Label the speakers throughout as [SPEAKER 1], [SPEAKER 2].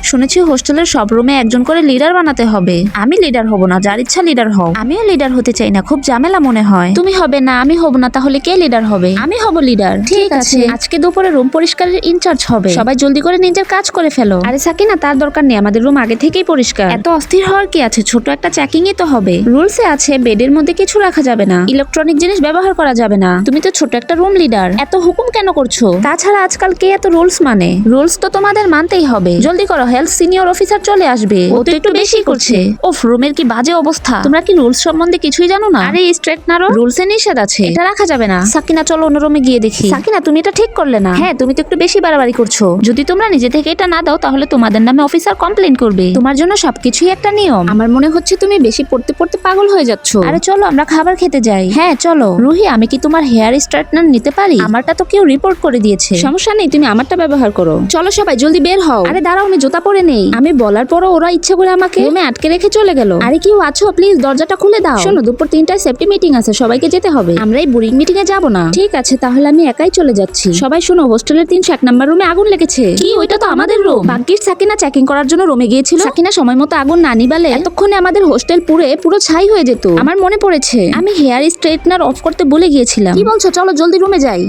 [SPEAKER 1] শুনেছি হোস্টেলের সব রুমে একজন করে লিডার বানাতে হবে। আমি লিডার হব না, যার ইচ্ছা লিডার হও। আমিও লিডার হতে চাই না, খুব ঝামেলা মনে হয়। তুমি হবে না, আমি হব না, তাহলে কে লিডার হবে? আমি হব লিডার। ঠিক আছে, আজকে দুপুরে রুম পরিষ্কারের ইনচার্জ হবে। সবাই জলদি করে নিজের কাজ করে ফেলো। আরে সাকিনা, তার দরকার নেই, আমাদের রুম আগে থেকেই পরিষ্কার। এত অস্থির হওয়ার কি আছে? ছোট একটা চেকিংই তো হবে। রুলসে আছে বেডের মধ্যে কিছু রাখা যাবে না, ইলেকট্রনিক জিনিস ব্যবহার করা যাবে না। তুমি তো ছোট একটা রুম লিডার, এত হুকুম কেন করছো? তাছাড়া আজকাল কে এত রুলস মানে? রুলস তো তোমাদের মানতেই হবে। জলদি করো, হেলথ সিনিয়র অফিসার চলে আসবে। ও তো একটু বেশি করছে। ওফ, রুমের কি বাজে অবস্থা। তোমরা কি রুলস সম্বন্ধে কিছুই জানো না? আরে স্ট্রেটনারও রুলসে নিষেধ আছে, এটা রাখা যাবে না। সাকিনা চলো অন্য রুমে গিয়ে দেখি। সাকিনা, তুমি এটা ঠিক করলে না। হ্যাঁ, তুমি তো একটু বেশি বাড়াবাড়ি করছো। যদি তোমরা নিজে থেকে এটা না দাও তাহলে তোমাদের নামে অফিসার কমপ্লেন করবে। তোমার জন্য সবকিছুই একটা নিয়ম। আমার মনে হচ্ছে তুমি বেশি পড়তে পড়তে পাগল হয়ে যাচ্ছ। আরে চলো আমরা খাবার খেতে যাই। হ্যাঁ চলো। রুহি, আমি কি তোমার হেয়ার স্ট্রেটনার নিতে পারি? আমারটা তো কেউ রিপোর্ট করে দিয়েছে। সমস্যা নেই, তুমি আমারটা ব্যবহার করো। চলো সবাই জলদি বের হও। আরে দাঁড়াও, আমি জুতা পরে নেই। আমি বলার পরও ওরা ইচ্ছা করে আমাকে রুমে আটকে রেখে চলে গেল। আরে কেউ আছো? প্লিজ দরজাটা খুলে দাও। শোনো, দুপুর 3টায় সেফটি মিটিং আছে, সবাইকে যেতে হবে। আমরা এই বোরিং মিটিং এ যাবো না। ঠিক আছে, তাহলে আমি একাই চলে যাচ্ছি। সবাই শোনো, হোস্টেলের 301 নাম্বার রুমে আগুন লেগেছে। কি? ওইটা তো আমাদের রুম। বাকির সাকিনা চেকিং করার জন্য রুমে গিয়েছিল। সাকিনা সময় মতো আগুন না নিবালে এতক্ষণে আমাদের হোস্টেল পুরো ছাই হয়ে যেত। আমার মনে পড়েছে, আমি হেয়ার স্ট্রেটনার অফ করতে বলে গিয়েছিলাম। কি বলছো? চলো জলদি রুমে যাই।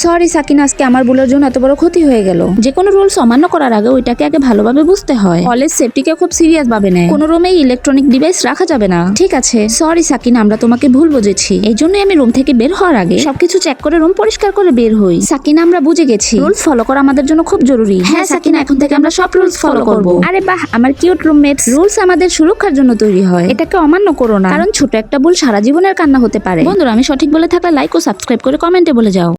[SPEAKER 1] সরি সাকিনা, আজকে আমার ভুলের জন্য এত বড় ক্ষতি হয়ে গেল। যে কোনো রুলস অমান্য করার আগে ওইটাকে আগে ভালোভাবে বুঝতে হয়। কলেজ সেফটিকে খুব সিরিয়াস ভাবে নেয়। কোনো রুমে ইলেকট্রনিক ডিভাইস রাখা যাবে না। ঠিক আছে, সরি সাকিনা, আমরা তোমাকে ভুল বুঝেছি। এই জন্যই আমি রুম থেকে বের হওয়ার আগে সবকিছু চেক করে রুম পরিষ্কার করে বের হই। সাকিনা, আমরা বুঝে গেছি রুলস ফলো করা আমাদের জন্য খুব জরুরি। হ্যাঁ সাকিনা, এখন থেকে আমরা সব রুলস ফলো করব। আরে বাহ, আমার কিউট রুমমেট। রুলস আমাদের সুরক্ষার জন্য তৈরি হয়, এটাকে অমান্য করো না, কারণ ছোট একটা ভুল সারা জীবনের কান্না হতে পারে। বন্ধুরা, আমি সঠিক বলে থাকলে লাইক ও সাবস্ক্রাইব করে কমেন্টে বলে যাও।